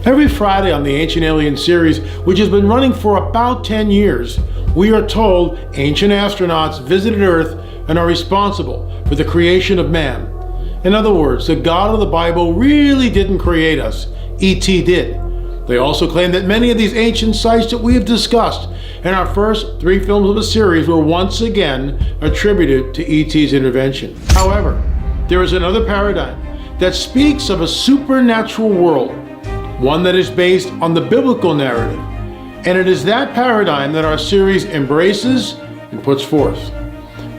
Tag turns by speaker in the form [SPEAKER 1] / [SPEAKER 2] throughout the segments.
[SPEAKER 1] Every Friday on the Ancient Alien series, which has been running for about 10 years, we are told ancient astronauts visited Earth and are responsible for the creation of man. In other words, the God of the Bible really didn't create us. E.T. did. They also claim that many of these ancient sites that we have discussed in our first 3 films of the series were once again attributed to E.T.'s intervention. However, there is another paradigm that speaks of a supernatural world, one that is based on the biblical narrative. And it is that paradigm that our series embraces and puts forth.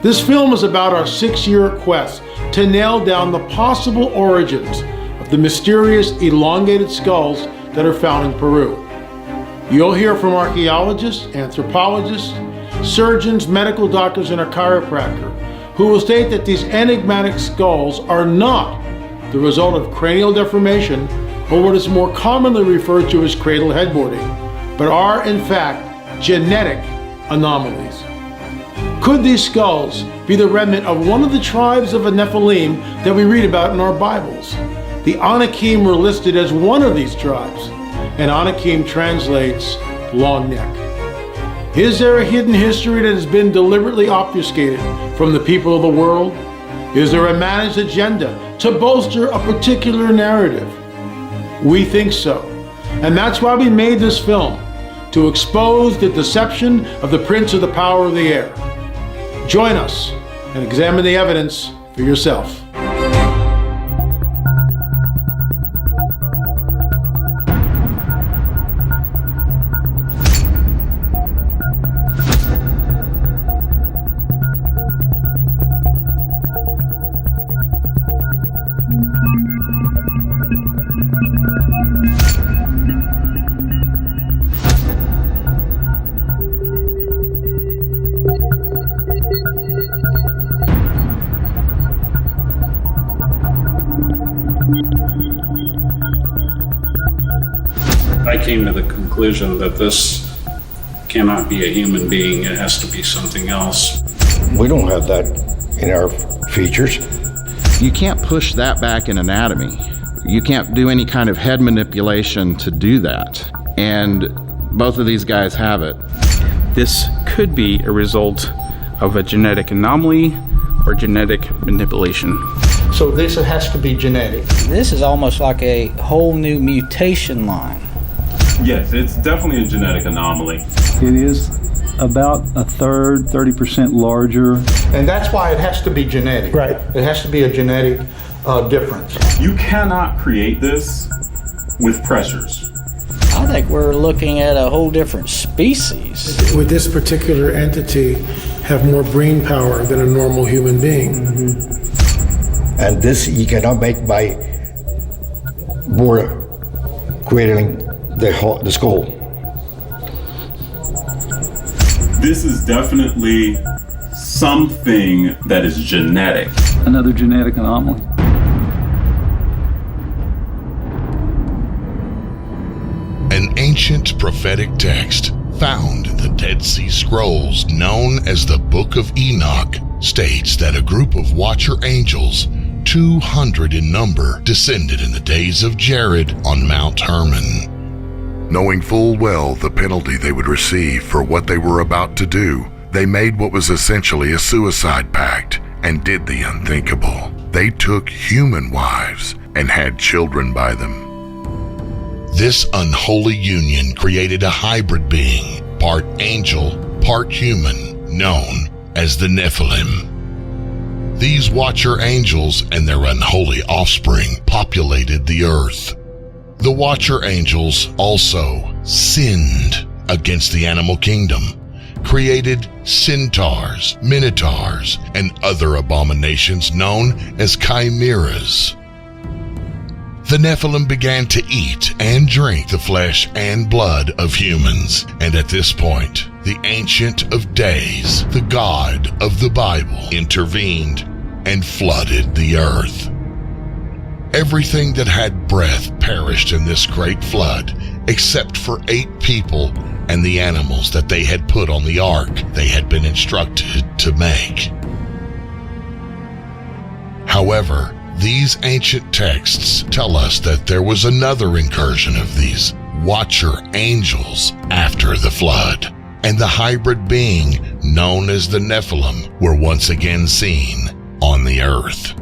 [SPEAKER 1] This film is about our 6-year quest to nail down the possible origins of the mysterious elongated skulls that are found in Peru. You'll hear from archaeologists, anthropologists, surgeons, medical doctors, and a chiropractor who will state that these enigmatic skulls are not the result of cranial deformation or what is more commonly referred to as cradle headboarding, but are in fact genetic anomalies. Could these skulls be the remnant of one of the tribes of a Nephilim that we read about in our Bibles? The Anakim were listed as one of these tribes, and Anakim translates long neck. Is there a hidden history that has been deliberately obfuscated from the people of the world? Is there a managed agenda to bolster a particular narrative? We think so, and that's why we made this film, to expose the deception of the Prince of the Power of the Air. Join us and examine the evidence for yourself.
[SPEAKER 2] I came to the conclusion that this cannot be a human being. It has to be something else.
[SPEAKER 3] We don't have that in our features.
[SPEAKER 4] You can't push that back in anatomy. You can't do any kind of head manipulation to do that. And both of these guys have it.
[SPEAKER 5] This could be a result of a genetic anomaly or genetic manipulation.
[SPEAKER 6] So this has to be genetic.
[SPEAKER 7] This is almost like a whole new mutation line.
[SPEAKER 8] Yes, it's definitely a genetic anomaly.
[SPEAKER 9] It is about a third, 30% larger.
[SPEAKER 6] And that's why it has to be genetic.
[SPEAKER 1] Right.
[SPEAKER 6] It has to be a genetic difference.
[SPEAKER 8] You cannot create this with pressures.
[SPEAKER 7] I think we're looking at a whole different species.
[SPEAKER 1] Would this particular entity have more brain power than a normal human being?
[SPEAKER 3] Mm-hmm. And this you cannot make by more cradling the skull.
[SPEAKER 8] This is definitely something that is genetic.
[SPEAKER 9] Another genetic anomaly.
[SPEAKER 10] An ancient prophetic text found in the Dead Sea Scrolls known as the Book of Enoch states that a group of watcher angels, 200 in number, descended in the days of Jared on Mount Hermon.
[SPEAKER 11] Knowing full well the penalty they would receive for what they were about to do, they made what was essentially a suicide pact and did the unthinkable. They took human wives and had children by them.
[SPEAKER 10] This unholy union created a hybrid being, part angel, part human, known as the Nephilim. These watcher angels and their unholy offspring populated the earth. The watcher angels also sinned against the animal kingdom, created centaurs, minotaurs, and other abominations known as chimeras. The Nephilim began to eat and drink the flesh and blood of humans, and at this point, the Ancient of Days, the God of the Bible, intervened and flooded the earth. Everything that had breath perished in this great flood, except for 8 people and the animals that they had put on the ark they had been instructed to make. However, These ancient texts tell us that there was another incursion of these watcher angels after the flood, and the hybrid being known as the Nephilim were once again seen on the earth.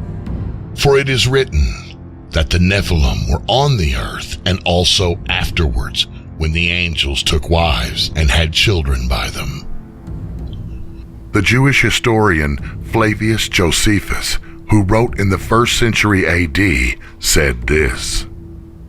[SPEAKER 10] For it is written that the Nephilim were on the earth and also afterwards, when the angels took wives and had children by them.
[SPEAKER 11] The Jewish historian Flavius Josephus, who wrote in the 1st century AD, said this: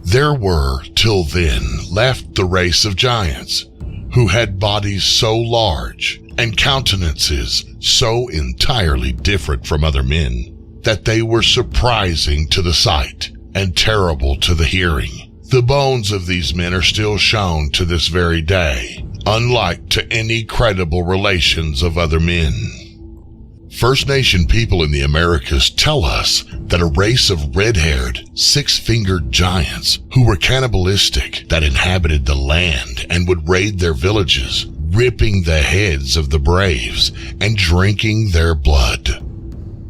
[SPEAKER 10] There were, till then, left the race of giants, who had bodies so large and countenances so entirely different from other men, that they were surprising to the sight and terrible to the hearing. The bones of these men are still shown to this very day, unlike to any credible relations of other men. First Nation people in the Americas tell us that a race of red-haired, six-fingered giants who were cannibalistic that inhabited the land and would raid their villages, ripping the heads of the braves and drinking their blood.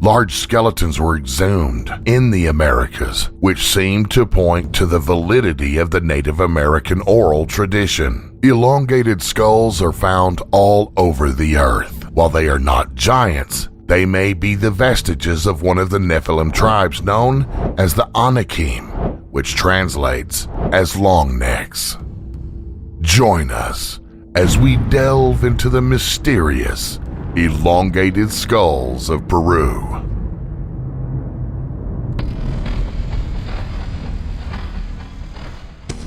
[SPEAKER 11] Large skeletons were exhumed in the Americas, which seemed to point to the validity of the Native American oral tradition. Elongated skulls are found all over the earth. While they are not giants, they may be the vestiges of one of the Nephilim tribes known as the Anakim, which translates as long necks. Join us as we delve into the mysterious elongated skulls of Peru.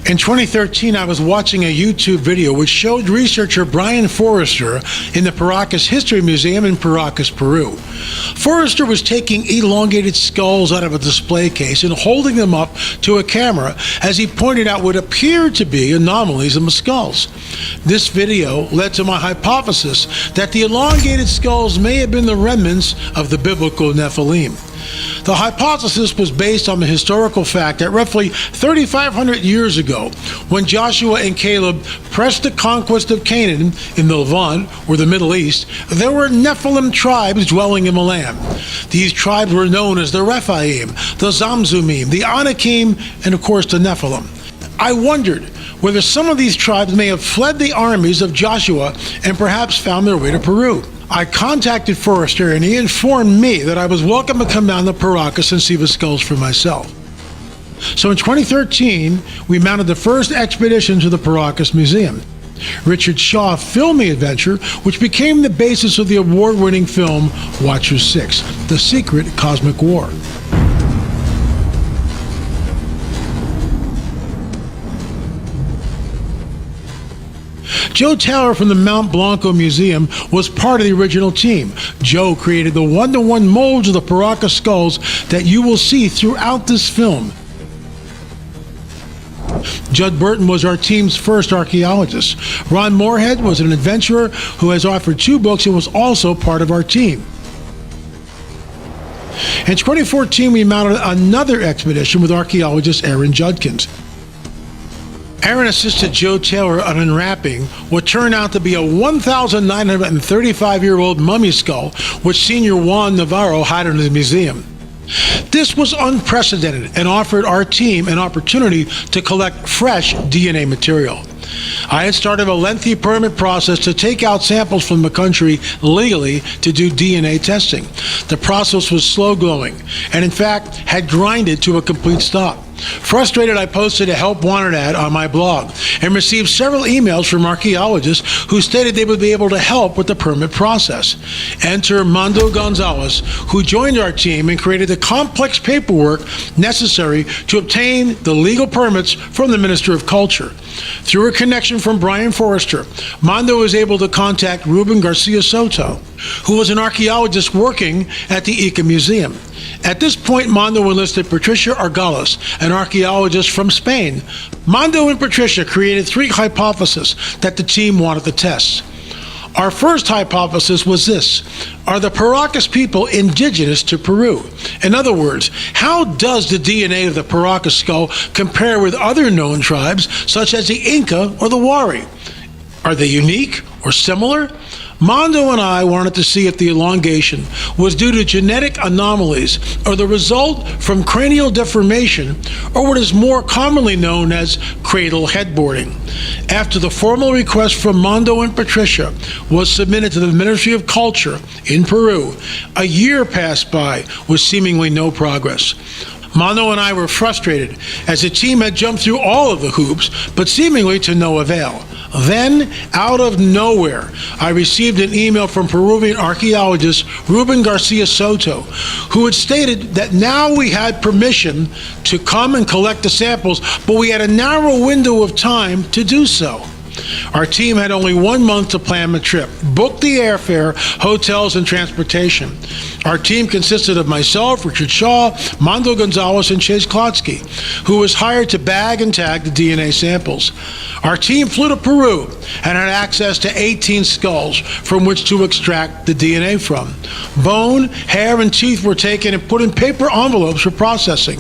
[SPEAKER 1] In 2013, I was watching a YouTube video which showed researcher Brian Forrester in the Paracas History Museum in Paracas, Peru. Forrester was taking elongated skulls out of a display case and holding them up to a camera as he pointed out what appeared to be anomalies in the skulls. This video led to my hypothesis that the elongated skulls may have been the remnants of the biblical Nephilim. The hypothesis was based on the historical fact that roughly 3,500 years ago, when Joshua and Caleb pressed the conquest of Canaan in the Levant, or the Middle East, there were Nephilim tribes dwelling in the land. These tribes were known as the Rephaim, the Zamzumim, the Anakim, and of course the Nephilim. I wondered whether some of these tribes may have fled the armies of Joshua and perhaps found their way to Peru. I contacted Forrester and he informed me that I was welcome to come down to Paracas and see the skulls for myself. So in 2013, we mounted the first expedition to the Paracas Museum. Richard Shaw filmed the adventure, which became the basis of the award-winning film Watcher 6, The Secret Cosmic War. Joe Taylor from the Mount Blanco Museum was part of the original team. Joe created the one-to-one molds of the Paracas skulls that you will see throughout this film. Judd Burton was our team's first archaeologist. Ron Moorhead was an adventurer who has authored 2 books and was also part of our team. In 2014, we mounted another expedition with archaeologist Aaron Judkins. Aaron assisted Joe Taylor on unwrapping what turned out to be a 1,935-year-old mummy skull, which Senior Juan Navarro had in the museum. This was unprecedented and offered our team an opportunity to collect fresh DNA material. I had started a lengthy permit process to take out samples from the country legally to do DNA testing. The process was slow-going and, in fact, had grinded to a complete stop. Frustrated, I posted a help wanted ad on my blog and received several emails from archaeologists who stated they would be able to help with the permit process. Enter Mando Gonzalez, who joined our team and created the complex paperwork necessary to obtain the legal permits from the Minister of Culture. Through a connection from Brian Forrester, Mando was able to contact Ruben Garcia Soto, who was an archaeologist working at the Ica Museum. At this point, Mando enlisted Patricia Argalas, an archaeologist from Spain. Mando and Patricia created 3 hypotheses that the team wanted to test. Our first hypothesis was this: are the Paracas people indigenous to Peru? In other words, how does the DNA of the Paracas skull compare with other known tribes, such as the Inca or the Wari? Are they unique or similar? Mondo and I wanted to see if the elongation was due to genetic anomalies or the result from cranial deformation, or what is more commonly known as cradle headboarding. After the formal request from Mondo and Patricia was submitted to the Ministry of Culture in Peru, a year passed by with seemingly no progress. Mondo and I were frustrated as the team had jumped through all of the hoops, but seemingly to no avail. Then, out of nowhere, I received an email from Peruvian archaeologist Ruben Garcia Soto, who had stated that now we had permission to come and collect the samples, but we had a narrow window of time to do so. Our team had only 1 month to plan the trip, book the airfare, hotels, and transportation. Our team consisted of myself, Richard Shaw, Mondo Gonzalez, and Chase Klotsky, who was hired to bag and tag the DNA samples. Our team flew to Peru and had access to 18 skulls from which to extract the DNA from. Bone, hair, and teeth were taken and put in paper envelopes for processing.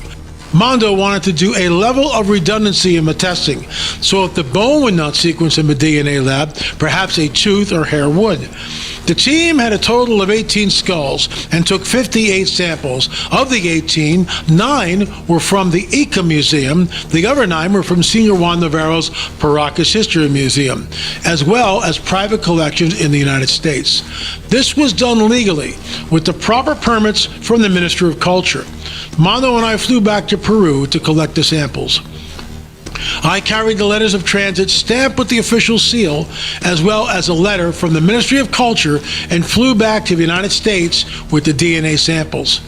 [SPEAKER 1] Mondo wanted to do a level of redundancy in the testing, so if the bone would not sequence in the DNA lab, perhaps a tooth or hair would. The team had a total of 18 skulls and took 58 samples. Of the 18, 9 were from the Ica Museum. The other 9 were from Senior Juan Navarro's Paracas History Museum, as well as private collections in the United States. This was done legally with the proper permits from the Ministry of Culture. Mondo and I flew back to Peru to collect the samples. I carried the letters of transit stamped with the official seal, as well as a letter from the Ministry of Culture, and flew back to the United States with the DNA samples.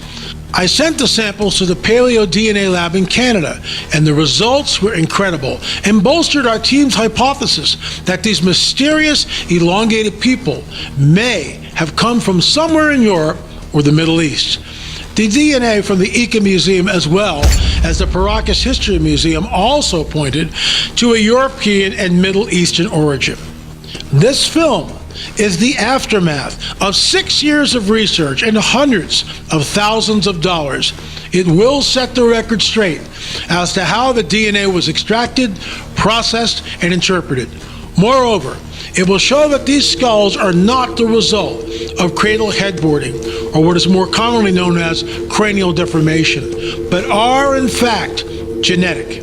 [SPEAKER 1] I sent the samples to the Paleo DNA lab in Canada, and the results were incredible and bolstered our team's hypothesis that these mysterious elongated people may have come from somewhere in Europe or the Middle East. The DNA from the Ica Museum, as well as the Paracas History Museum, also pointed to a European and Middle Eastern origin. This film is the aftermath of 6 years of research and hundreds of thousands of dollars. It will set the record straight as to how the DNA was extracted, processed, and interpreted. Moreover, it will show that these skulls are not the result of cradle headboarding, or what is more commonly known as cranial deformation, but are in fact genetic.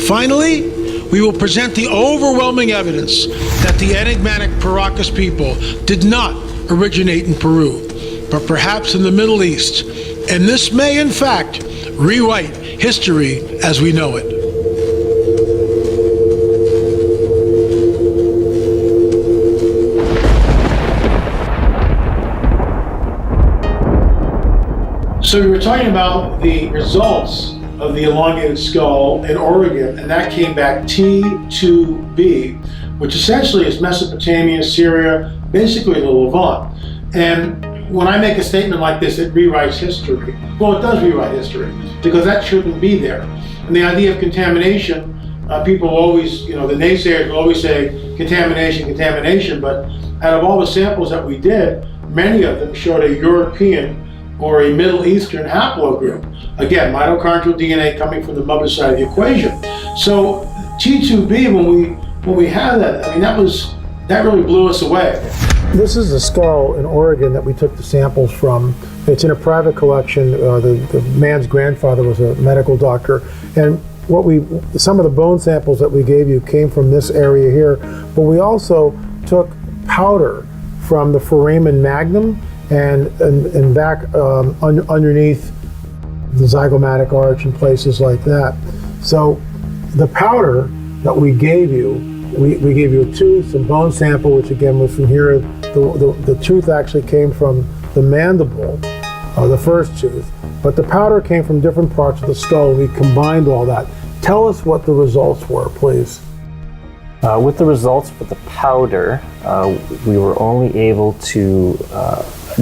[SPEAKER 1] Finally, we will present the overwhelming evidence that the enigmatic Paracas people did not originate in Peru, but perhaps in the Middle East, and this may in fact rewrite history as we know it. So we were talking about the results of the elongated skull in Oregon, and that came back T2B, which essentially is Mesopotamia, Syria, basically the Levant. And when I make a statement like this, it rewrites history. Well, it does rewrite history, because that shouldn't be there. And the idea of contamination, people always, the naysayers will always say contamination, but out of all the samples that we did, many of them showed a European or a Middle Eastern haplogroup. Again, mitochondrial DNA coming from the mother's side of the equation. So T2B, when we had that, that really blew us away. This is a skull in Oregon that we took the samples from. It's in a private collection. The man's grandfather was a medical doctor, and some of the bone samples that we gave you came from this area here. But we also took powder from the foramen magnum and back underneath the zygomatic arch and places like that. So the powder that we gave you, we gave you a tooth, some bone sample, which again was from here. The tooth actually came from the mandible, the first tooth, but the powder came from different parts of the skull. We combined all that. Tell us what the results were, please.
[SPEAKER 12] With the results for the powder, we were only able to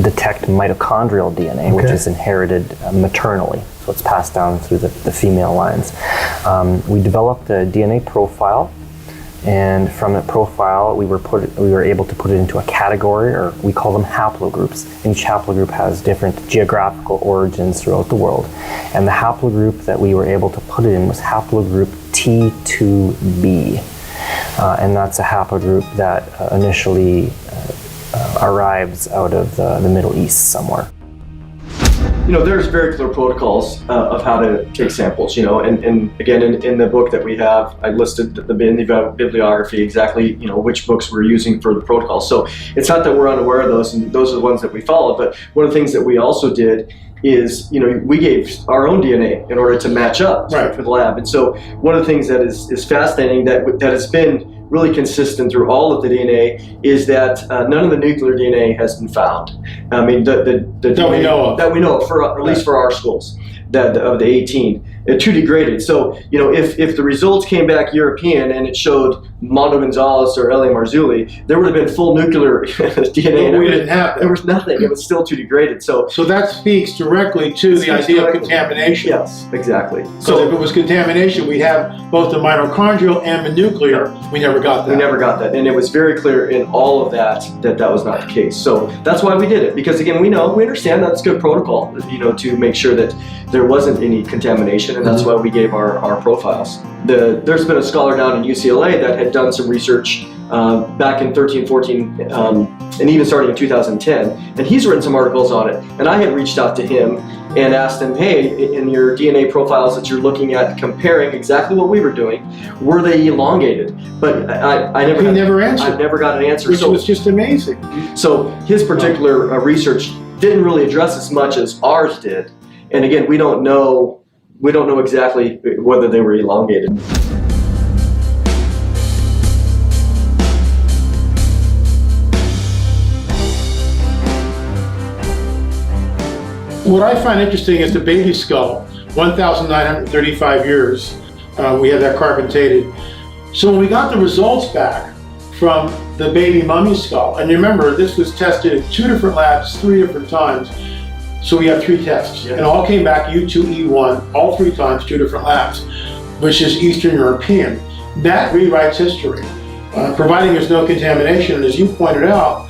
[SPEAKER 12] detect mitochondrial DNA, which is inherited maternally, so it's passed down through the female lines. We developed a DNA profile, and from that profile we were able to put it into a category, or we call them haplogroups. Each haplogroup has different geographical origins throughout the world, and the haplogroup that we were able to put it in was haplogroup T2B. And that's a haplogroup that initially arrives out of the Middle East somewhere.
[SPEAKER 13] There's very clear protocols of how to take samples, and again, in the book that we have, I listed in the bibliography exactly, which books we're using for the protocols. So it's not that we're unaware of those, and those are the ones that we followed, but one of the things that we also did is, we gave our own DNA in order to match up for the lab. And so one of the things that is fascinating that has been really consistent through all of the DNA is that none of the nuclear DNA has been found. I mean, that we know of, for at least for our schools, of the 18, too degraded. So, if the results came back European and it showed Mondo Gonzalez or Elie Marzulli, there would have been full nuclear DNA.
[SPEAKER 1] But we didn't have that.
[SPEAKER 13] There was nothing. It was still too degraded. So
[SPEAKER 1] that speaks directly to the idea of contamination.
[SPEAKER 13] Yes, exactly.
[SPEAKER 1] So if it was contamination, we'd have both the mitochondrial and the nuclear. We never got that.
[SPEAKER 13] We never got that. And it was very clear in all of that was not the case. So that's why we did it. Because again, we understand that's good protocol, to make sure that there wasn't any contamination, and that's why we gave our profiles. There's been a scholar down in UCLA that had done some research back in 13, 14, and even starting in 2010, and he's written some articles on it. And I had reached out to him and asked him, hey, in your DNA profiles that you're looking at, comparing exactly what we were doing, were they elongated? But I never answered. I never got an answer.
[SPEAKER 1] Which was just amazing.
[SPEAKER 13] So his particular research didn't really address as much as ours did. And again, we don't know exactly whether they were elongated.
[SPEAKER 1] What I find interesting is the baby skull, 1,935 years. We had that carbon dated. So when we got the results back from the baby mummy skull, and remember, this was tested in 2 different labs, 3 different times. So we have 3 tests, and all came back U2E1, all 3 times, 2 different labs, which is Eastern European. That rewrites history, providing there's no contamination. And as you pointed out,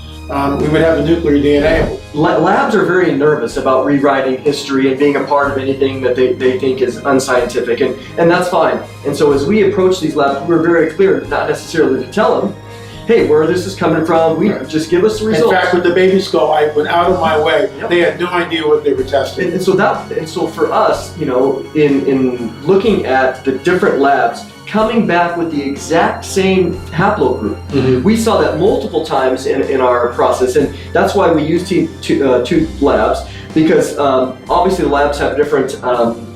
[SPEAKER 1] we would have the nuclear DNA.
[SPEAKER 13] Labs are very nervous about rewriting history and being a part of anything that they think is unscientific, and that's fine. And so as we approach these labs, we're very clear, not necessarily to tell them, hey, where this is coming from, just give us the results.
[SPEAKER 1] In fact, with the baby skull, I went out of my way. Yep. They had no idea what they were testing.
[SPEAKER 13] And so for us, in looking at the different labs, coming back with the exact same haplogroup, we saw that multiple times in our process, and that's why we use two labs, because obviously the labs have different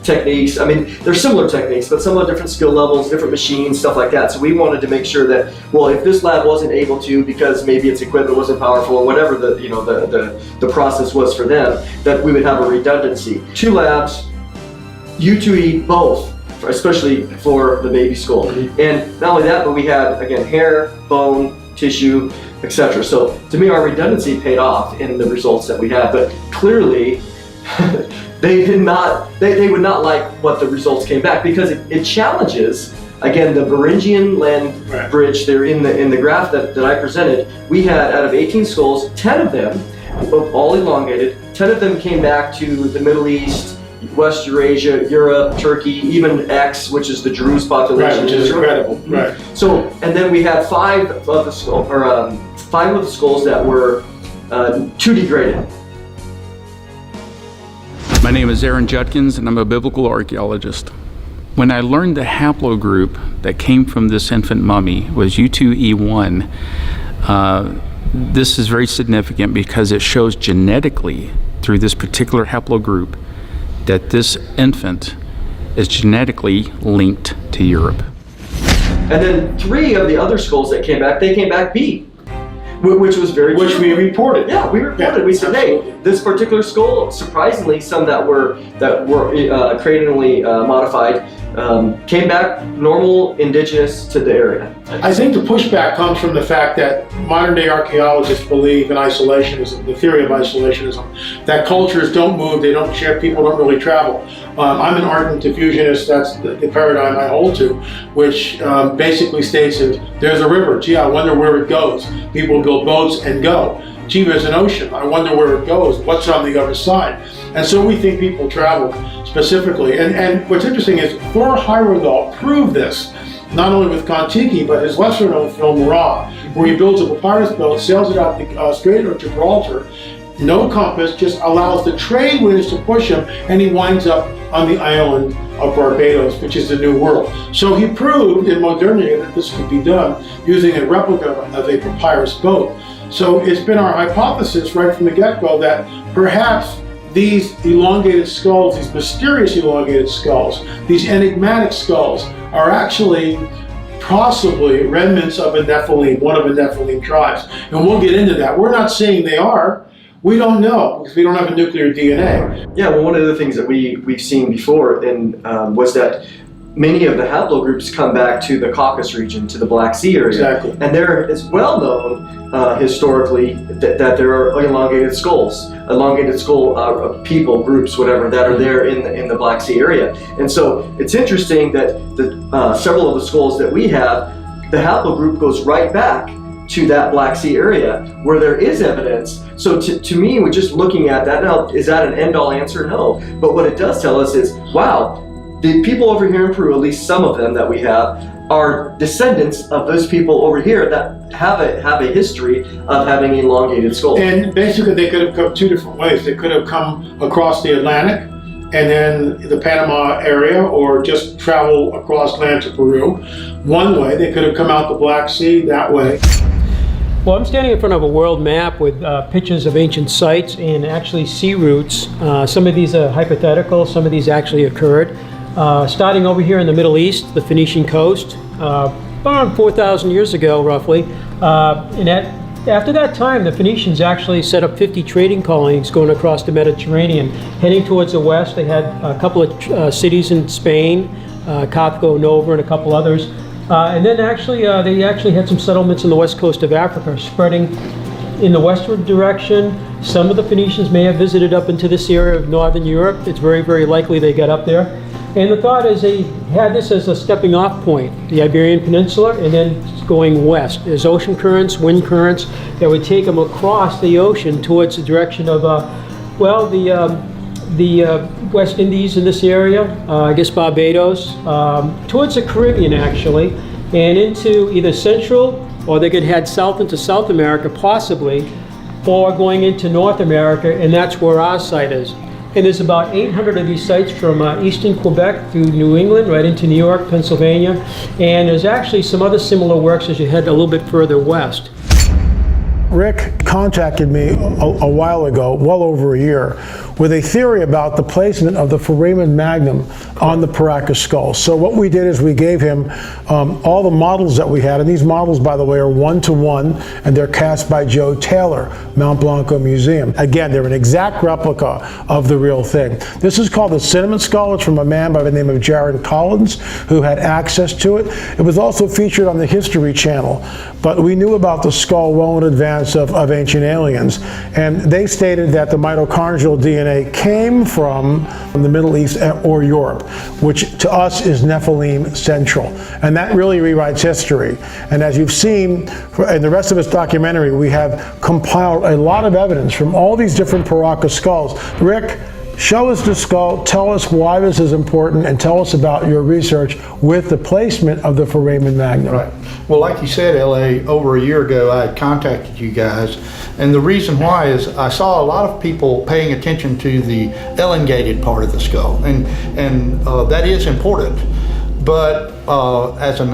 [SPEAKER 13] techniques. I mean, they're similar techniques, but some of different skill levels, different machines, stuff like that. So we wanted to make sure that, well, if this lab wasn't able to, because maybe its equipment wasn't powerful or whatever the process was for them, that we would have a redundancy. 2 labs, U2E, both, especially for the baby skull. And not only that, but we had, again, hair, bone, tissue, etc. So to me, our redundancy paid off in the results that we had, but clearly they would not like what the results came back, because it challenges, again, the Beringian land bridge there in the graph that I presented. We had, out of 18 skulls, 10 of them, all elongated, 10 of them came back to the Middle East, West Eurasia, Europe, Turkey, even X, which is the Druze population.
[SPEAKER 1] Right, which is incredible. Right.
[SPEAKER 13] So, and then we had 5 of the skulls that were too degraded.
[SPEAKER 5] My name is Aaron Judkins, and I'm a biblical archaeologist. When I learned the haplogroup that came from this infant mummy was U2E1, this is very significant because it shows genetically through this particular haplogroup that this infant is genetically linked to Europe.
[SPEAKER 13] And then 3 of the other skulls that came back, they came back B, which was very
[SPEAKER 1] Which we reported.
[SPEAKER 13] Yeah, we reported. We said, hey, this particular skull, surprisingly, some that were cranially modified, came back normal, indigenous to the area.
[SPEAKER 1] I think the pushback comes from the fact that modern-day archaeologists believe in isolationism, the theory of isolationism, that cultures don't move, they don't share, people don't really travel. I'm an ardent diffusionist, that's the paradigm I hold to, which basically states that there's a river, gee, I wonder where it goes. People build boats and go. Gee, there's an ocean, I wonder where it goes, what's on the other side? And so we think people travel specifically. And what's interesting is Thor Heyerdahl proved this not only with Kon-Tiki, but his lesser-known film Ra, where he builds a papyrus boat, sails it out the Strait of Gibraltar, no compass, just allows the trade winds to push him, and he winds up on the island of Barbados, which is the New World. So he proved in modernity that this could be done using a replica of a papyrus boat. So it's been our hypothesis right from the get-go that perhaps these elongated skulls, these mysterious elongated skulls, these enigmatic skulls, are actually possibly remnants of a Nephilim, one of the Nephilim tribes. And we'll get into that. We're not saying they are. We don't know because we don't have a nuclear DNA.
[SPEAKER 13] Yeah, well, one of the things that we've seen before was that many of the haplogroups come back to the Caucasus region, to the Black Sea area.
[SPEAKER 1] Exactly.
[SPEAKER 13] And there is well known historically that there are elongated skull people, groups, whatever, that are there in the Black Sea area. And so it's interesting that several of the skulls that we have, the haplogroup goes right back to that Black Sea area where there is evidence. So to me, we're just looking at that now, is that an end-all answer? No. But what it does tell us is, wow, the people over here in Peru, at least some of them that we have, are descendants of those people over here that have a history of having elongated skulls.
[SPEAKER 1] And basically they could have come two different ways. They could have come across the Atlantic and then the Panama area, or just travel across land to Peru. One way, they could have come out the Black Sea that way.
[SPEAKER 14] Well, I'm standing in front of a world map with pictures of ancient sites and actually sea routes. Some of these are hypothetical, some of these actually occurred. Starting over here in the Middle East, the Phoenician coast, about 4,000 years ago, roughly. After that time, the Phoenicians actually set up 50 trading colonies going across the Mediterranean. Heading towards the west, they had a couple of cities in Spain, Carthago, Nova, and a couple others. And then they actually had some settlements in the west coast of Africa, spreading in the westward direction. Some of the Phoenicians may have visited up into this area of northern Europe. It's very, very likely they got up there. And the thought is they had this as a stepping off point, the Iberian Peninsula, and then going west. There's ocean currents, wind currents that would take them across the ocean towards the direction of, the West Indies in this area, I guess Barbados, towards the Caribbean actually, and into either Central, or they could head south into South America possibly, or going into North America, and that's where our site is. And there's about 800 of these sites from eastern Quebec through New England, right into New York, Pennsylvania, and there's actually some other similar works as you head a little bit further west.
[SPEAKER 1] Rick contacted me a while ago, well over a year, with a theory about the placement of the foramen magnum on the Paracas skull. So what we did is we gave him all the models that we had, and these models, by the way, are 1-to-1, and they're cast by Joe Taylor, Mount Blanco Museum. Again, they're an exact replica of the real thing. This is called the cinnamon skull. It's from a man by the name of Jared Collins, who had access to it. It was also featured on the History Channel, but we knew about the skull well in advance of Ancient Aliens, and they stated that the mitochondrial DNA came from the Middle East or Europe, which to us is Nephilim central, and that really rewrites history. And as you've seen in the rest of this documentary, we have compiled a lot of evidence from all these different Paracas skulls. Rick, show us the skull, tell us why this is important, and tell us about your research with the placement of the foramen magnum.
[SPEAKER 6] Right. Well, like you said, L.A., over a year ago, I had contacted you guys, and the reason why is I saw a lot of people paying attention to the elongated part of the skull, and that is important. But as an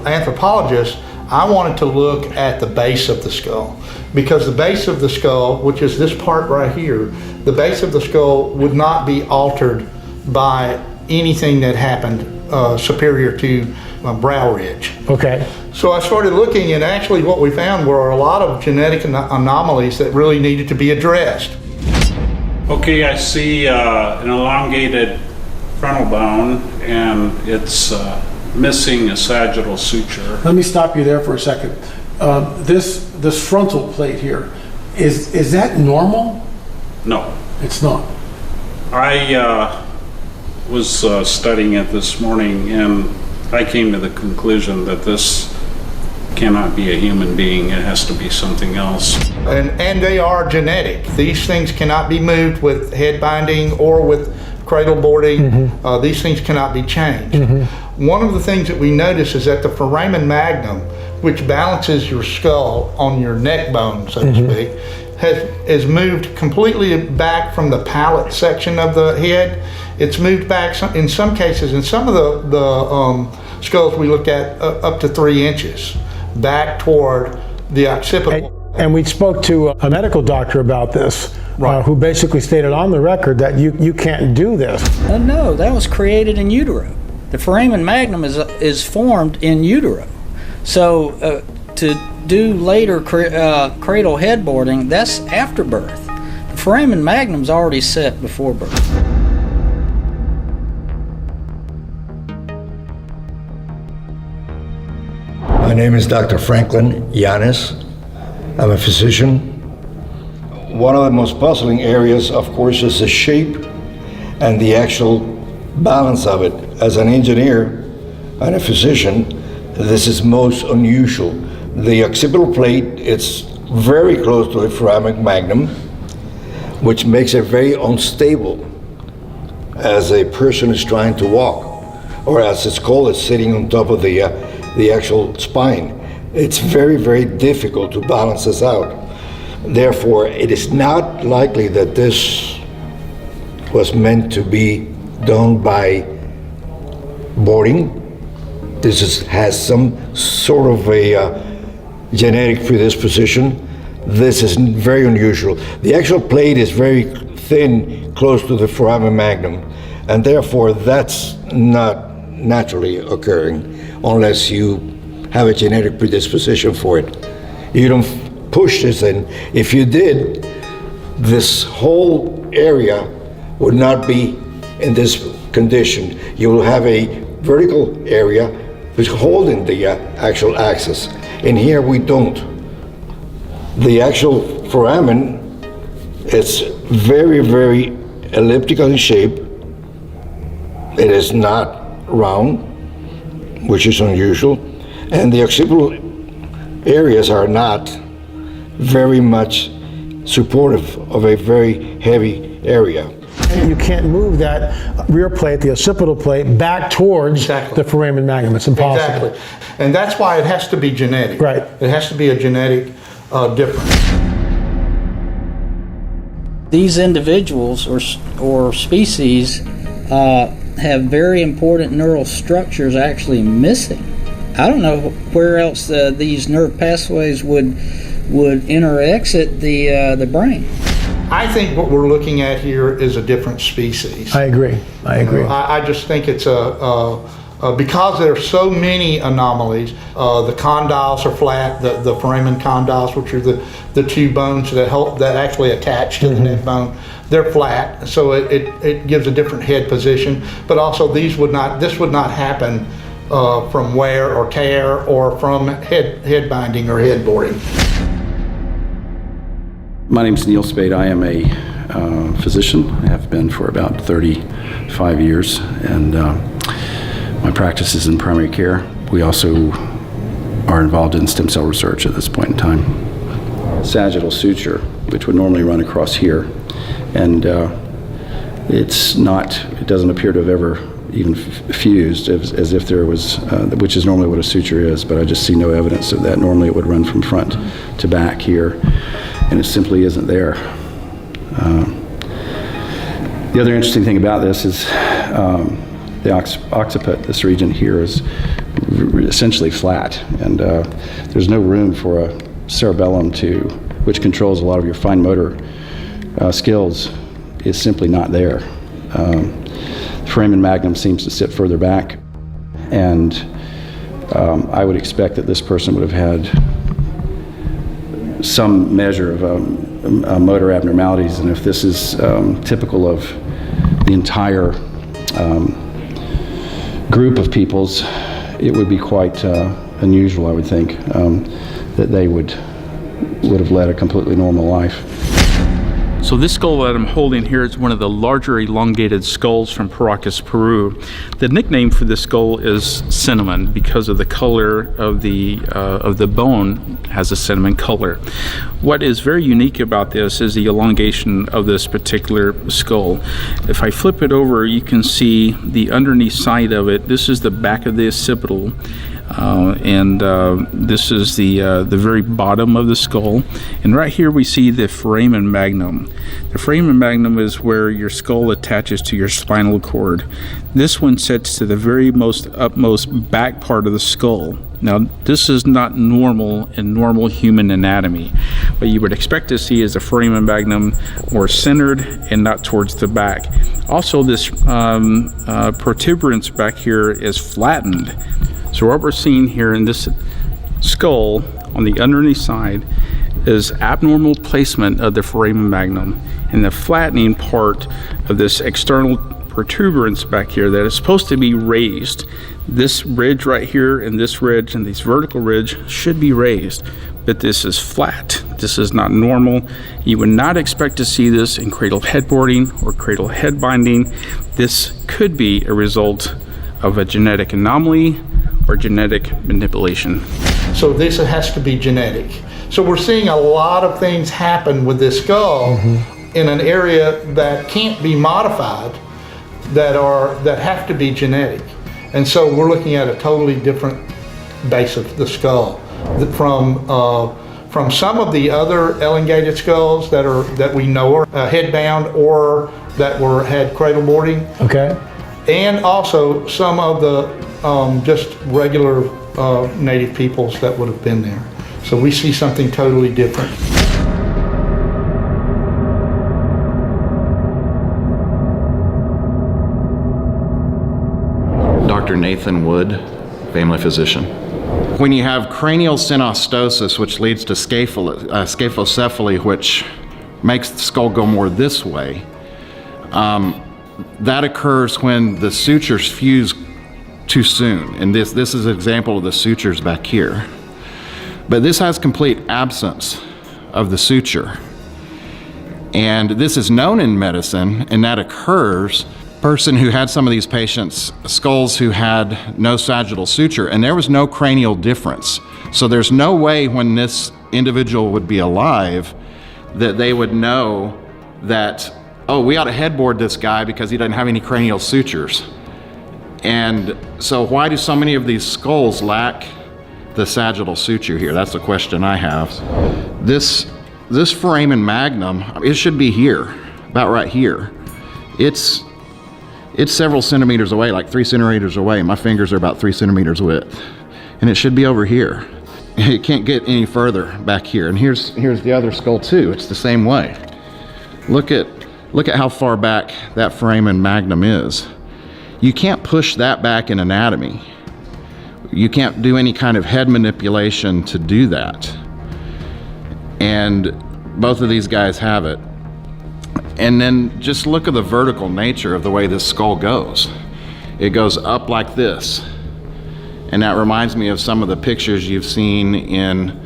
[SPEAKER 6] anthropologist, I wanted to look at the base of the skull, because the base of the skull, which is this part right here, the base of the skull would not be altered by anything that happened superior to brow ridge.
[SPEAKER 1] Okay.
[SPEAKER 6] So I started looking, and actually what we found were a lot of genetic anomalies that really needed to be addressed.
[SPEAKER 2] Okay, I see an elongated frontal bone, and it's missing a sagittal suture.
[SPEAKER 1] Let me stop you there for a second. This frontal plate here, is that normal?
[SPEAKER 2] No.
[SPEAKER 1] It's not.
[SPEAKER 2] I was studying it this morning, and I came to the conclusion that this cannot be a human being. It has to be something else.
[SPEAKER 6] And they are genetic. These things cannot be moved with head binding or with cradle boarding. These things cannot be changed. one of the things that we notice is that the foramen magnum, which balances your skull on your neck bone, so to speak, is moved completely back from the palate section of the head. It's moved back in some cases, in some of the skulls we looked at, up to 3 inches back toward the occipital.
[SPEAKER 1] And we spoke to a medical doctor about this, who basically stated on the record that you can't do this.
[SPEAKER 7] No, that was created in utero. The foramen magnum is formed in utero. So to do later cradle headboarding, that's after birth. The foramen magnum's already set before birth.
[SPEAKER 3] My name is Dr. Franklin Yanis. I'm a physician. One of the most puzzling areas, of course, is the shape and the actual balance of it. As an engineer and a physician, this is most unusual. The occipital plate, it's very close to the foramen magnum, which makes it very unstable as a person is trying to walk, or as it's called, it's sitting on top of the actual spine. It's very, very difficult to balance this out. Therefore, it is not likely that this was meant to be done by boarding. This has some sort of a genetic predisposition. This is very unusual. The actual plate is very thin, close to the foramen magnum, and therefore that's not naturally occurring unless you have a genetic predisposition for it. You don't push this in. If you did, this whole area would not be in this condition. You will have a vertical area which is holding the actual axis. And here we don't. The actual foramen is very, very elliptical in shape. It is not round, which is unusual. And the occipital areas are not very much supportive of a very heavy area.
[SPEAKER 1] You can't move that rear plate, the occipital plate, back towards the foramen magnum. It's impossible.
[SPEAKER 6] Exactly. And that's why it has to be genetic.
[SPEAKER 1] Right.
[SPEAKER 6] It has to be a genetic difference.
[SPEAKER 7] These individuals or species have very important neural structures actually missing. I don't know where else these nerve pathways would enter or exit the brain.
[SPEAKER 6] I think what we're looking at here is a different species.
[SPEAKER 1] I agree.
[SPEAKER 6] I just think it's because there are so many anomalies. The condyles are flat, the foramen condyles, which are the two bones that actually attach to the neck bone, they're flat, so it gives a different head position. But also this would not happen from wear or tear or from head binding or head boarding.
[SPEAKER 15] My name is Neil Spade. I am a physician. I have been for about 35 years, and my practice is in primary care. We also are involved in stem cell research at this point in time. Sagittal suture, which would normally run across here, and it doesn't appear to have ever even fused as if there was, which is normally what a suture is, but I just see no evidence of that. Normally it would run from front to back here, and it simply isn't there. The other interesting thing about this is the occiput, this region here, is essentially flat, and there's no room for a cerebellum which controls a lot of your fine motor skills, is simply not there. Foramen magnum seems to sit further back, and I would expect that this person would have had some measure of motor abnormalities, and if this is typical of the entire group of peoples, it would be quite unusual, I would think, that they would have led a completely normal life.
[SPEAKER 5] So this skull that I'm holding here is one of the larger elongated skulls from Paracas, Peru. The nickname for this skull is cinnamon because of the color of the bone has a cinnamon color. What is very unique about this is the elongation of this particular skull. If I flip it over, you can see the underneath side of it. This is the back of the occipital. This is the very bottom of the skull, and right here we see the foramen magnum. The foramen magnum is where your skull attaches to your spinal cord. This one sits to the very utmost back part of the skull. Now, this is not normal in normal human anatomy. What you would expect to see is the foramen magnum more centered and not towards the back. Also, this protuberance back here is flattened. So what we're seeing here in this skull on the underneath side is abnormal placement of the foramen magnum and the flattening part of this external protuberance back here that is supposed to be raised. This ridge right here and this ridge and this vertical ridge should be raised, but this is flat. This is not normal. You would not expect to see this in cradle headboarding or cradle head binding. This could be a result of a genetic anomaly or genetic manipulation.
[SPEAKER 6] So this has to be genetic. So we're seeing a lot of things happen with this skull in an area that can't be modified, that have to be genetic. And so we're looking at a totally different base of the skull from some of the other elongated skulls that we know are headbound or that had cradle boarding.
[SPEAKER 1] Okay.
[SPEAKER 6] And also some of the just regular native peoples that would have been there. So we see something totally different.
[SPEAKER 4] Dr. Nathan Wood, family physician. When you have cranial synostosis, which leads to scaphocephaly, which makes the skull go more this way, that occurs when the sutures fuse too soon. And this is an example of the sutures back here. But this has complete absence of the suture. And this is known in medicine, and that occurs person who had some of these patients' skulls who had no sagittal suture, and there was no cranial difference. So there's no way when this individual would be alive that they would know that, oh, we ought to headboard this guy because he doesn't have any cranial sutures. And so why do so many of these skulls lack the sagittal suture here? That's the question I have. This foramen magnum, it should be here, about right here. It's several centimeters away, like 3 centimeters away. My fingers are about 3 centimeters width. And it should be over here. It can't get any further back here. And here's the other skull too. It's the same way. Look at how far back that foramen magnum is. You can't push that back in anatomy. You can't do any kind of head manipulation to do that. And both of these guys have it. And then just look at the vertical nature of the way this skull goes. It goes up like this. And that reminds me of some of the pictures you've seen in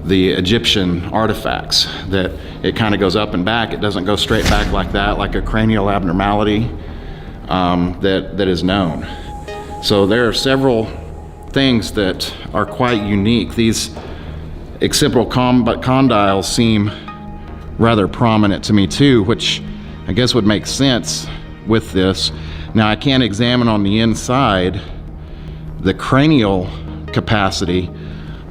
[SPEAKER 4] the Egyptian artifacts, that it kind of goes up and back. It doesn't go straight back like that, like a cranial abnormality that is known. So there are several things that are quite unique. These occipital condyles seem rather prominent to me too, which I guess would make sense with this. Now I can't examine on the inside the cranial capacity,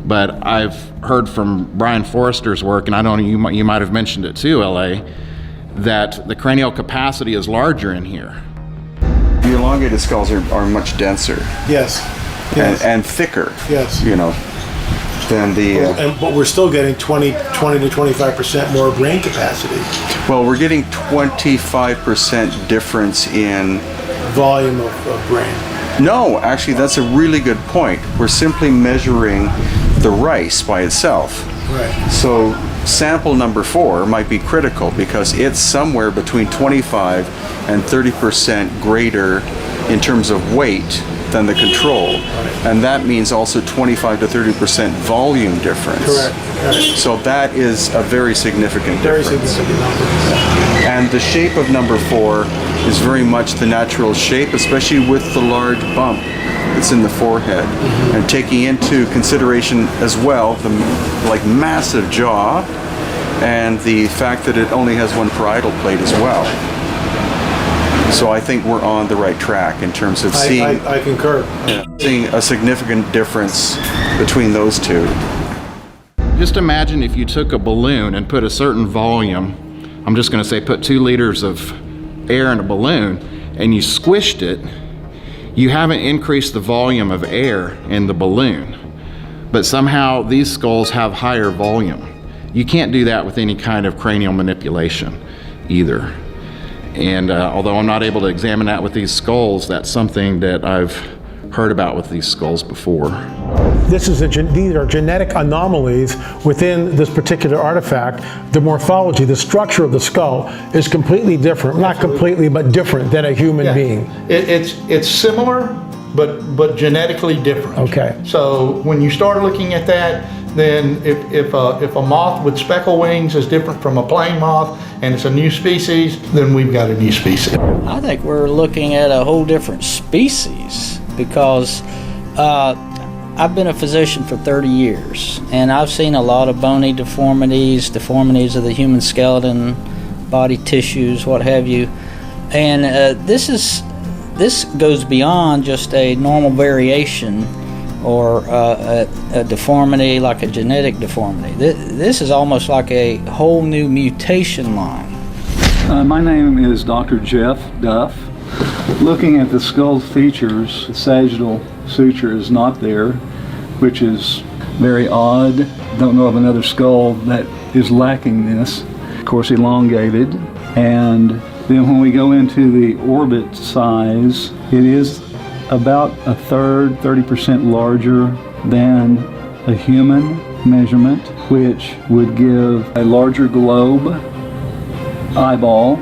[SPEAKER 4] but I've heard from Brian Forrester's work, and I don't know, you might have mentioned it too, LA, that the cranial capacity is larger in here.
[SPEAKER 16] The elongated skulls are much denser.
[SPEAKER 1] Yes.
[SPEAKER 16] And thicker.
[SPEAKER 1] Yes.
[SPEAKER 16] You know, than the.
[SPEAKER 1] But we're still getting 20 to 25% more brain capacity.
[SPEAKER 16] Well, we're getting 25% difference in
[SPEAKER 1] volume of brain.
[SPEAKER 16] No, actually, that's a really good point. We're simply measuring the rice by itself.
[SPEAKER 1] Right.
[SPEAKER 16] So sample number 4 might be critical because it's somewhere between 25 and 30% greater in terms of weight than the control. And that means also 25 to 30% volume difference.
[SPEAKER 1] Correct.
[SPEAKER 16] So that is a very significant
[SPEAKER 1] Very
[SPEAKER 16] difference.
[SPEAKER 1] significant number.
[SPEAKER 16] And the shape of number 4 is very much the natural shape, especially with the large bump that's in the forehead. And taking into consideration as well the massive jaw and the fact that it only has one parietal plate as well. So I think we're on the right track in terms of seeing
[SPEAKER 1] I concur.
[SPEAKER 16] seeing a significant difference between those two.
[SPEAKER 4] Just imagine if you took a balloon and put a certain volume, I'm just going to say put 2 liters of air in a balloon, and you squished it, you haven't increased the volume of air in the balloon. But somehow these skulls have higher volume. You can't do that with any kind of cranial manipulation either. And although I'm not able to examine that with these skulls, that's something that I've heard about with these skulls before.
[SPEAKER 1] These are genetic anomalies within this particular artifact. The morphology, the structure of the skull is completely different. Not completely, but different than a human being.
[SPEAKER 6] It's similar, but genetically different.
[SPEAKER 1] Okay.
[SPEAKER 6] So when you start looking at that, then if a moth with speckle wings is different from a plain moth and it's a new species, then we've got a new species.
[SPEAKER 7] I think we're looking at a whole different species because I've been a physician for 30 years and I've seen a lot of bony deformities of the human skeleton, body tissues, what have you. And this goes beyond just a normal variation or a deformity, like a genetic deformity. This is almost like a whole new mutation line.
[SPEAKER 9] My name is Dr. Jeff Duff. Looking at the skull features, the sagittal suture is not there, which is very odd. Don't know of another skull that is lacking this. Of course, elongated. And then when we go into the orbit size, it is about a third, 30% larger than a human measurement, which would give a larger globe eyeball,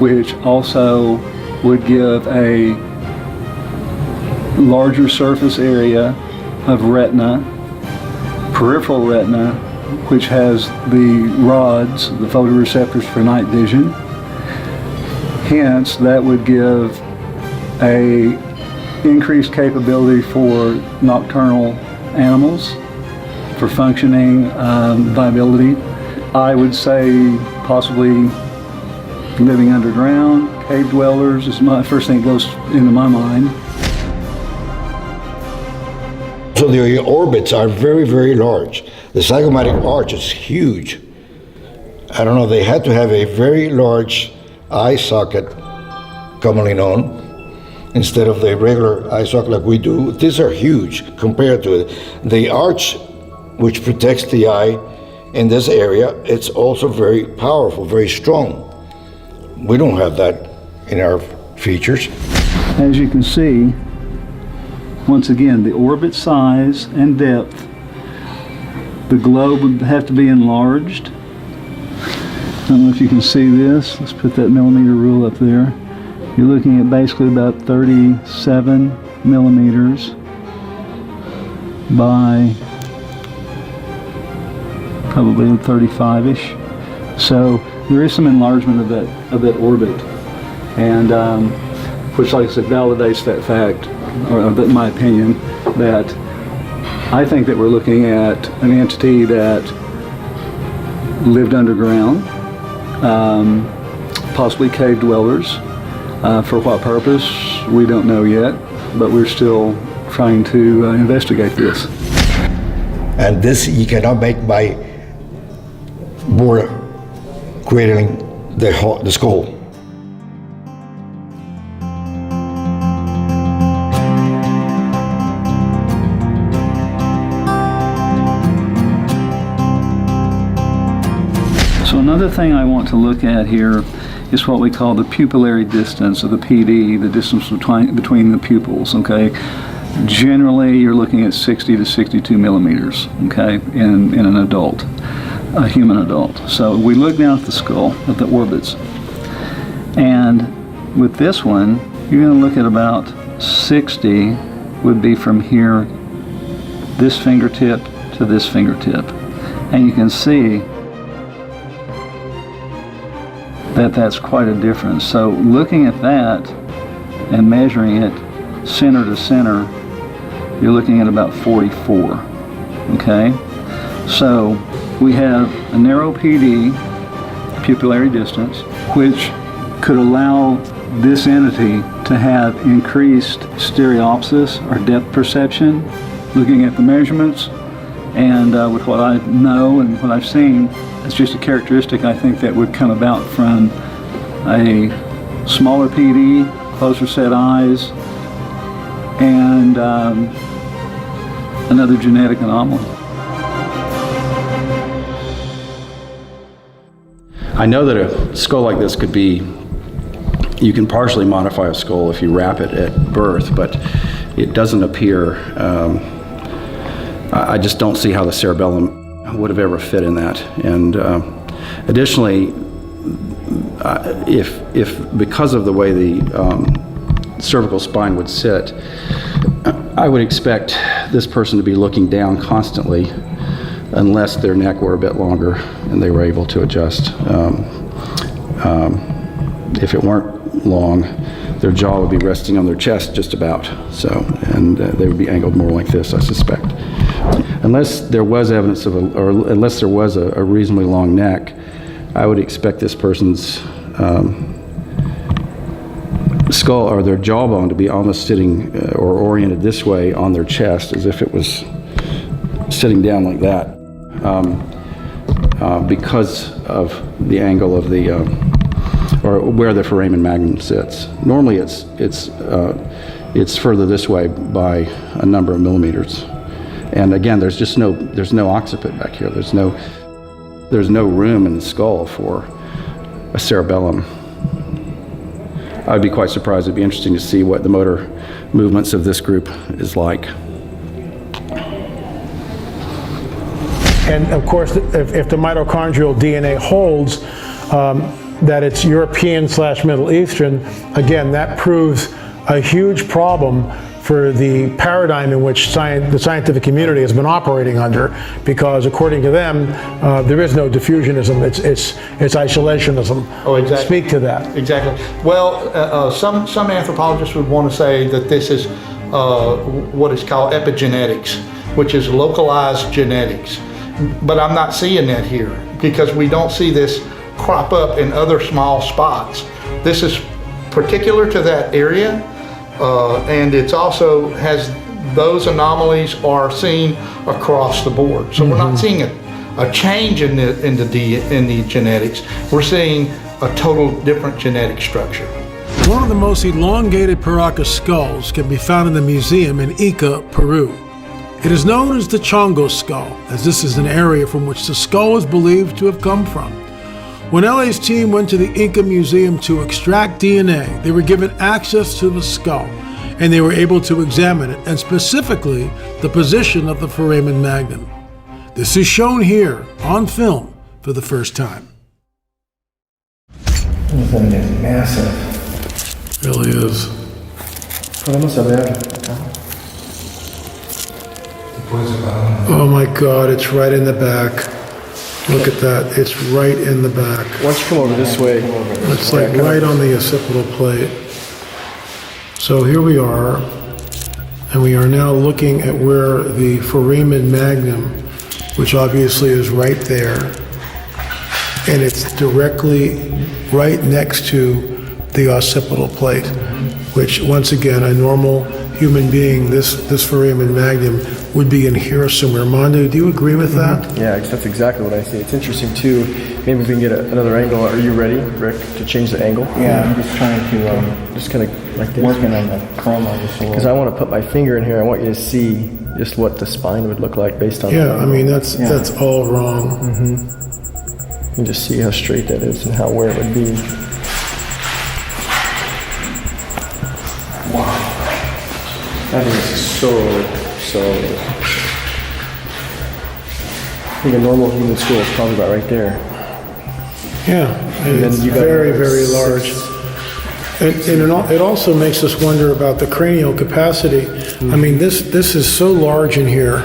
[SPEAKER 9] which also would give a larger surface area of retina, peripheral retina, which has the rods, the photoreceptors for night vision. Hence, that would give a increased capability for nocturnal animals, for functioning, viability. I would say possibly living underground, cave dwellers is my first thing that goes into my mind.
[SPEAKER 3] So the orbits are very, very large. The zygomatic arch is huge. I don't know, they had to have a very large eye socket, commonly known, instead of the regular eye socket like we do. These are huge compared to it. The arch, which protects the eye in this area, it's also very powerful, very strong. We don't have that in our features.
[SPEAKER 9] As you can see, once again, the orbit size and depth, the globe would have to be enlarged. I don't know if you can see this. Let's put that millimeter rule up there. You're looking at basically about 37 millimeters by probably 35-ish. So there is some enlargement of that orbit, and which, like I said, validates that fact, or in my opinion, that I think that we're looking at an entity that lived underground, possibly cave dwellers. For what purpose, we don't know yet, but we're still trying to investigate this.
[SPEAKER 3] And this you cannot make by bore cradling the skull.
[SPEAKER 9] So another thing I want to look at here is what we call the pupillary distance, or the PD, the distance between the pupils, okay? Generally, you're looking at 60 to 62 millimeters, okay, in an adult, a human adult. So we look down at the skull, at the orbits, and with this one, you're going to look at about 60 would be from here, this fingertip to this fingertip. And you can see that that's quite a difference. So looking at that and measuring it center to center, you're looking at about 44, okay? So we have a narrow PD, pupillary distance, which could allow this entity to have increased stereopsis or depth perception, looking at the measurements. And with what I know and what I've seen, it's just a characteristic I think that would come about from a smaller PD, closer set eyes, and another genetic anomaly.
[SPEAKER 15] I know that a skull like this could be, you can partially modify a skull if you wrap it at birth, but it doesn't appear, I just don't see how the cerebellum would have ever fit in that. And additionally, if because of the way the cervical spine would sit, I would expect this person to be looking down constantly unless their neck were a bit longer and they were able to adjust. If it weren't long, their jaw would be resting on their chest just about, so, and they would be angled more like this, I suspect. Unless there was evidence of unless there was a reasonably long neck, I would expect this person's skull or their jawbone to be almost sitting or oriented this way on their chest, as if it was sitting down like that, because of the angle of the or where the foramen magnum sits. Normally, it's further this way by a number of millimeters, and again, there's no occiput back here. There's no room in the skull for a cerebellum. I'd be quite surprised. It'd be interesting to see what the motor movements of this group is like.
[SPEAKER 1] And of course, if the mitochondrial DNA holds that it's European/Middle Eastern, again, that proves a huge problem for the paradigm in which the scientific community has been operating under, because according to them, there is no diffusionism, it's isolationism.
[SPEAKER 6] Oh, exactly.
[SPEAKER 1] Speak to that.
[SPEAKER 6] Exactly. Well, some anthropologists would want to say that this is what is called epigenetics, which is localized genetics. But I'm not seeing that here, because we don't see this crop up in other small spots. This is particular to that area, and it's also has those anomalies are seen across the board. So we're not seeing a change in the genetics. We're seeing a total different genetic structure.
[SPEAKER 1] One of the most elongated Paracas skulls can be found in the museum in Ica, Peru. It is known as the Chongo skull, as this is an area from which the skull is believed to have come from. When LA's team went to the Inca Museum to extract DNA, they were given access to the skull, and they were able to examine it, and specifically the position of the foramen magnum. This is shown here on film for the first time.
[SPEAKER 17] This thing is massive.
[SPEAKER 1] It really is.
[SPEAKER 17] Podemos saber.
[SPEAKER 1] Oh my God, it's right in the back. Look at that, it's right in the back.
[SPEAKER 17] Why don't you come over this way?
[SPEAKER 1] It's like right on the occipital plate. So here we are, and we are now looking at where the foramen magnum, which obviously is right there, and it's directly right next to the occipital plate, which once again, a normal human being, this foramen magnum would be in here somewhere. Mondo, do you agree with that?
[SPEAKER 17] Yeah, that's exactly what I see. It's interesting too. Maybe we can get another angle. Are you ready, Rick, to change the angle?
[SPEAKER 18] Yeah, I'm just trying to
[SPEAKER 17] just kind of like this.
[SPEAKER 18] Working on the chroma just a little.
[SPEAKER 17] Because I want to put my finger in here. I want you to see just what the spine would look like based on.
[SPEAKER 1] Yeah, I mean that's all wrong.
[SPEAKER 17] You can just see how straight that is and where it would be. Wow. That is so. I think a normal human skull is probably about right there.
[SPEAKER 1] Yeah, and it's very, very large. And it also makes us wonder about the cranial capacity I mean, this is so large in here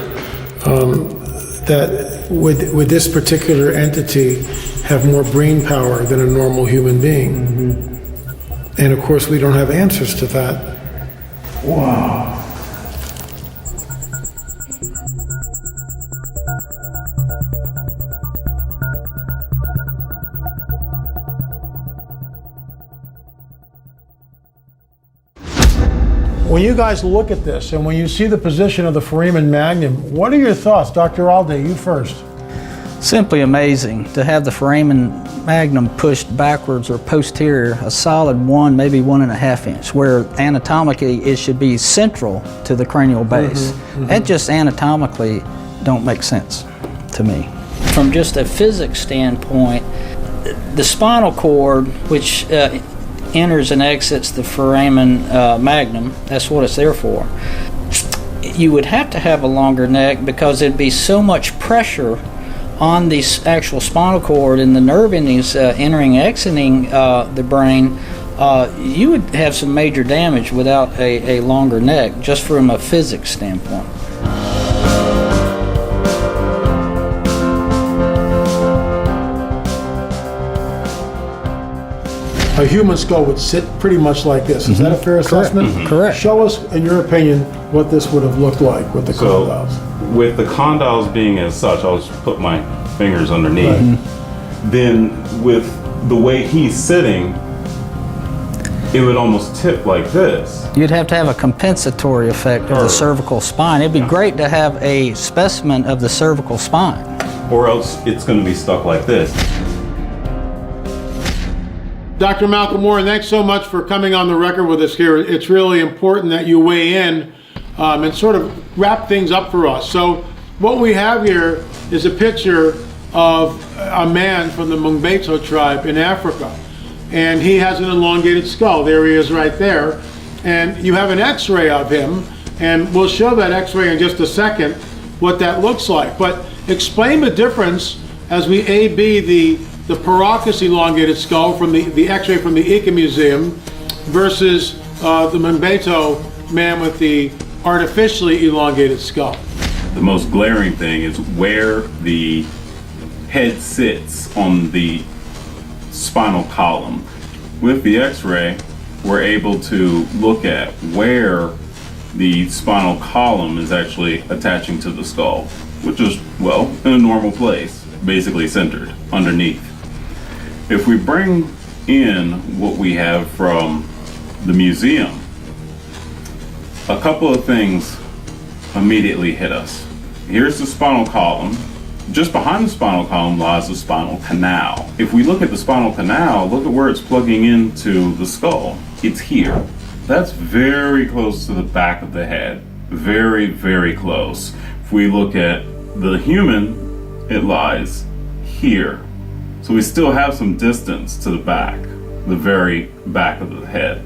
[SPEAKER 1] that would this particular entity have more brain power than a normal human being? And of course, we don't have answers to that. Wow. When you guys look at this and when you see the position of the foramen magnum, what are your thoughts? Dr. Alday, you first.
[SPEAKER 7] Simply amazing to have the foramen magnum pushed backwards or posterior, a solid 1, maybe 1.5 inch, where anatomically it should be central to the cranial base. That just anatomically don't make sense to me. From just a physics standpoint, the spinal cord, which enters and exits the foramen magnum, that's what it's there for. You would have to have a longer neck because there'd be so much pressure on the actual spinal cord and the nerve endings entering and exiting the brain. You would have some major damage without a longer neck, just from a physics standpoint.
[SPEAKER 1] A human skull would sit pretty much like this. Is that a fair assessment?
[SPEAKER 7] Correct.
[SPEAKER 1] Show us, in your opinion, what this would have looked like with the condyles.
[SPEAKER 8] With the condyles being as such, I'll just put my fingers underneath. Then with the way he's sitting, it would almost tip like this.
[SPEAKER 7] You'd have to have a compensatory effect of the cervical spine. It'd be great to have a specimen of the cervical spine.
[SPEAKER 8] Or else it's going to be stuck like this.
[SPEAKER 1] Dr. Malcolm Warren, thanks so much for coming on the record with us here. It's really important that you weigh in and sort of wrap things up for us. So what we have here is a picture of a man from the Mungbeto tribe in Africa. And he has an elongated skull. There he is right there. And you have an x-ray of him, and we'll show that x-ray in just a second, what that looks like. But explain the difference as we A-B the Paracas elongated skull from the x-ray from the Ica Museum versus the Mungbeto man with the artificially elongated skull.
[SPEAKER 8] The most glaring thing is where the head sits on the spinal column. With the x-ray, we're able to look at where the spinal column is actually attaching to the skull, which is, well, in a normal place, basically centered underneath. If we bring in what we have from the museum, a couple of things immediately hit us. Here's the spinal column. Just behind the spinal column lies the spinal canal. If we look at the spinal canal, look at where it's plugging into the skull. It's here. That's very close to the back of the head. Very, very close. If we look at the human, it lies here. So we still have some distance to the back, the very back of the head.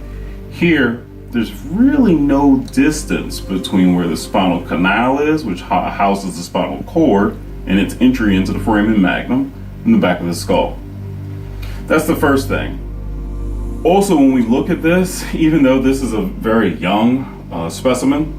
[SPEAKER 8] Here, there's really no distance between where the spinal canal is, which houses the spinal cord, and its entry into the foramen magnum in the back of the skull. That's the first thing. Also, when we look at this, even though this is a very young specimen,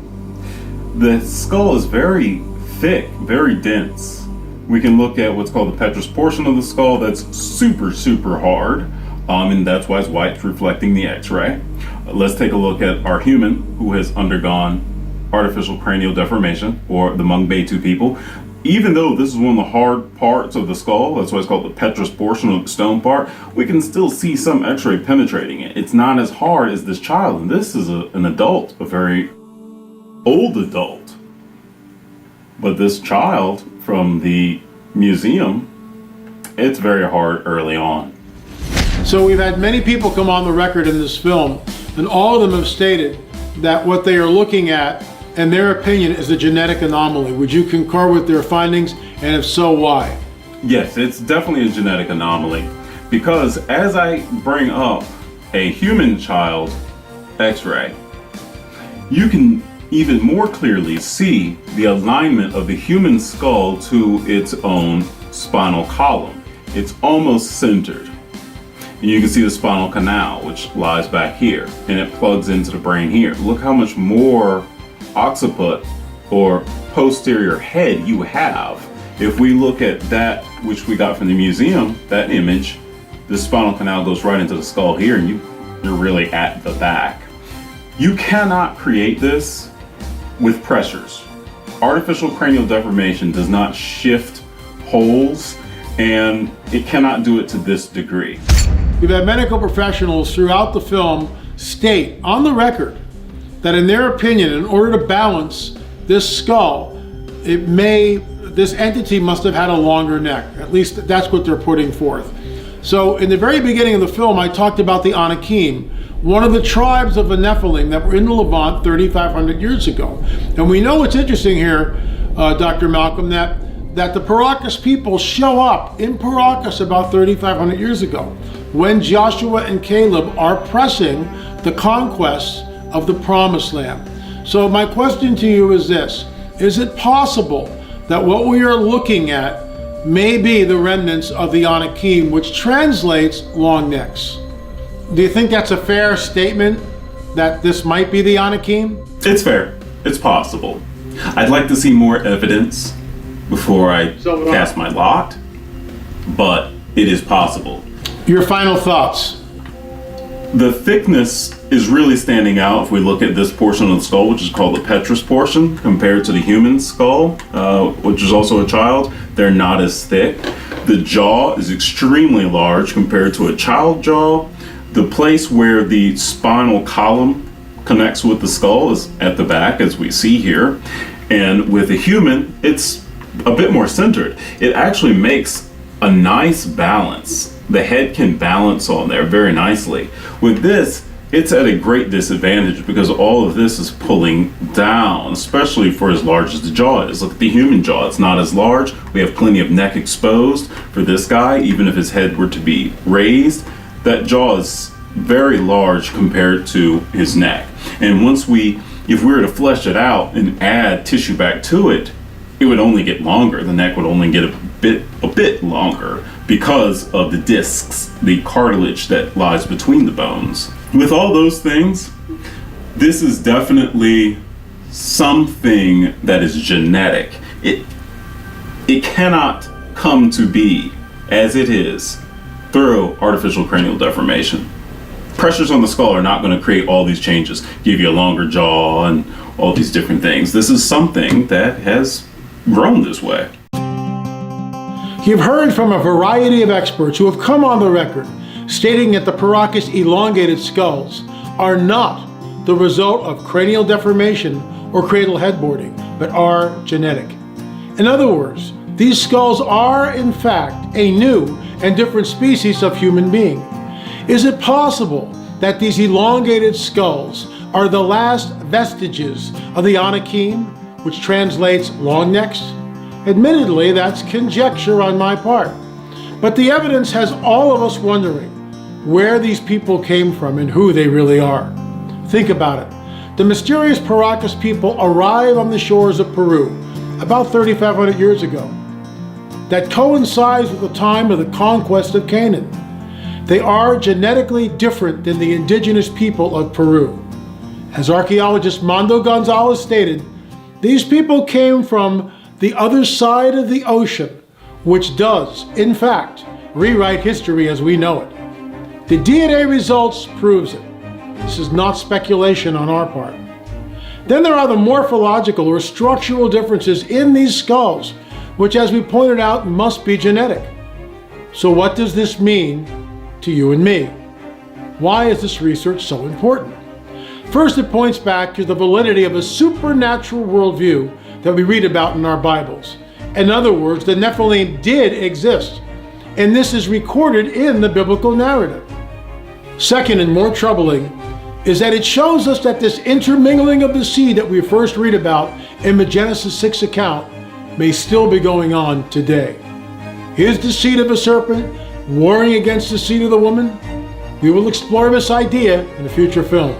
[SPEAKER 8] the skull is very thick, very dense. We can look at what's called the petrous portion of the skull that's super, super hard, and that's why it's white, it's reflecting the x-ray. Let's take a look at our human who has undergone artificial cranial deformation, or the Mungbeto people. Even though this is one of the hard parts of the skull, that's why it's called the petrous portion of the stone part, we can still see some x-ray penetrating it. It's not as hard as this child, and this is an adult, a very old adult. But this child from the museum, it's very hard early on.
[SPEAKER 1] So we've had many people come on the record in this film, and all of them have stated that what they are looking at, in their opinion, is a genetic anomaly. Would you concur with their findings, and if so, why?
[SPEAKER 8] Yes, it's definitely a genetic anomaly, because as I bring up a human child x-ray, you can even more clearly see the alignment of the human skull to its own spinal column. It's almost centered. And you can see the spinal canal, which lies back here, and it plugs into the brain here. Look how much more occiput or posterior head you have. If we look at that which we got from the museum, that image, the spinal canal goes right into the skull here, and you're really at the back. You cannot create this with pressures. Artificial cranial deformation does not shift holes, and it cannot do it to this degree.
[SPEAKER 1] We've had medical professionals throughout the film state on the record that in their opinion, in order to balance this skull, this entity must have had a longer neck. At least that's what they're putting forth. So in the very beginning of the film, I talked about the Anakim, one of the tribes of the Nephilim that were in the Levant 3,500 years ago. And we know what's interesting here, Dr. Malcolm, that the Paracas people show up in Paracas about 3,500 years ago, when Joshua and Caleb are pressing the conquests of the Promised Land. So my question to you is this: is it possible that what we are looking at may be the remnants of the Anakim, which translates long necks? Do you think that's a fair statement, that this might be the Anakim?
[SPEAKER 8] It's fair. It's possible. I'd like to see more evidence before I cast my lot, but it is possible.
[SPEAKER 1] Your final thoughts?
[SPEAKER 8] The thickness is really standing out if we look at this portion of the skull, which is called the petrous portion, compared to the human skull, which is also a child. They're not as thick. The jaw is extremely large compared to a child jaw. The place where the spinal column connects with the skull is at the back, as we see here. And with a human, it's a bit more centered. It actually makes a nice balance. The head can balance on there very nicely. With this, it's at a great disadvantage because all of this is pulling down, especially for as large as the jaw is. Look at the human jaw, it's not as large. We have plenty of neck exposed. For this guy, even if his head were to be raised, that jaw is very large compared to his neck. And if we were to flesh it out and add tissue back to it, it would only get longer. The neck would only get a bit longer because of the discs, the cartilage that lies between the bones. With all those things, this is definitely something that is genetic. It cannot come to be as it is through artificial cranial deformation. Pressures on the skull are not going to create all these changes, give you a longer jaw and all these different things. This is something that has grown this way.
[SPEAKER 1] You've heard from a variety of experts who have come on the record stating that the Paracas elongated skulls are not the result of cranial deformation or cradle headboarding, but are genetic. In other words, these skulls are, in fact, a new and different species of human being. Is it possible that these elongated skulls are the last vestiges of the Anakim, which translates long necks? Admittedly, that's conjecture on my part. But the evidence has all of us wondering where these people came from and who they really are. Think about it. The mysterious Paracas people arrive on the shores of Peru about 3,500 years ago. That coincides with the time of the conquest of Canaan. They are genetically different than the indigenous people of Peru. As archaeologist Mondo Gonzalez stated, these people came from the other side of the ocean, which does, in fact, rewrite history as we know it. The DNA results proves it. This is not speculation on our part. Then there are the morphological or structural differences in these skulls, which, as we pointed out, must be genetic. So what does this mean to you and me? Why is this research so important? First, it points back to the validity of a supernatural worldview that we read about in our Bibles. In other words, the Nephilim did exist, and this is recorded in the biblical narrative. Second, and more troubling, is that it shows us that this intermingling of the seed that we first read about in the Genesis 6 account may still be going on today. Is the seed of a serpent warring against the seed of the woman? We will explore this idea in a future film.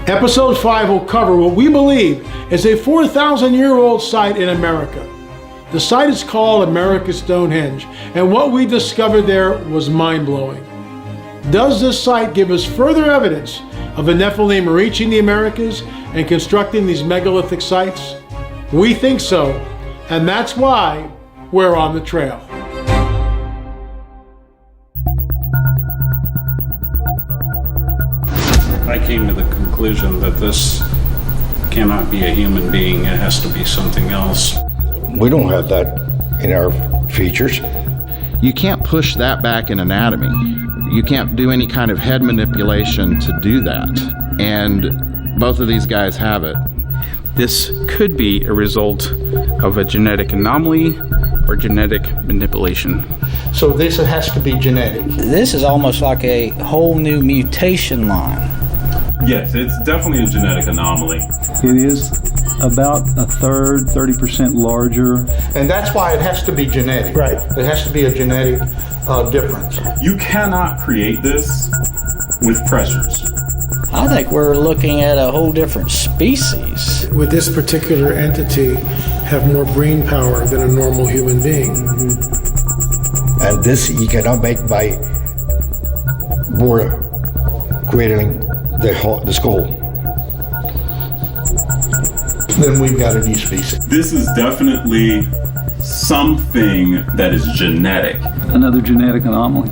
[SPEAKER 1] Episode 5 will cover what we believe is a 4,000-year-old site in America. The site is called America's Stonehenge, and what we discovered there was mind-blowing. Does this site give us further evidence of the Nephilim reaching the Americas and constructing these megalithic sites? We think so, and that's why we're on the trail.
[SPEAKER 2] I came to the conclusion that this cannot be a human being. It has to be something else.
[SPEAKER 3] We don't have that in our features.
[SPEAKER 4] You can't push that back in anatomy. You can't do any kind of head manipulation to do that. And both of these guys have it.
[SPEAKER 5] This could be a result of a genetic anomaly or genetic manipulation.
[SPEAKER 6] So this has to be genetic.
[SPEAKER 7] This is almost like a whole new mutation line.
[SPEAKER 8] Yes, it's definitely a genetic anomaly.
[SPEAKER 9] It is about a third, 30% larger.
[SPEAKER 6] And that's why it has to be genetic.
[SPEAKER 1] Right.
[SPEAKER 6] It has to be a genetic difference.
[SPEAKER 8] You cannot create this with pressures.
[SPEAKER 7] I think we're looking at a whole different species.
[SPEAKER 1] Would this particular entity have more brain power than a normal human being?
[SPEAKER 3] And this you cannot make by bore creating the skull.
[SPEAKER 6] Then we've got a new species.
[SPEAKER 8] This is definitely something that is genetic.
[SPEAKER 9] Another genetic anomaly.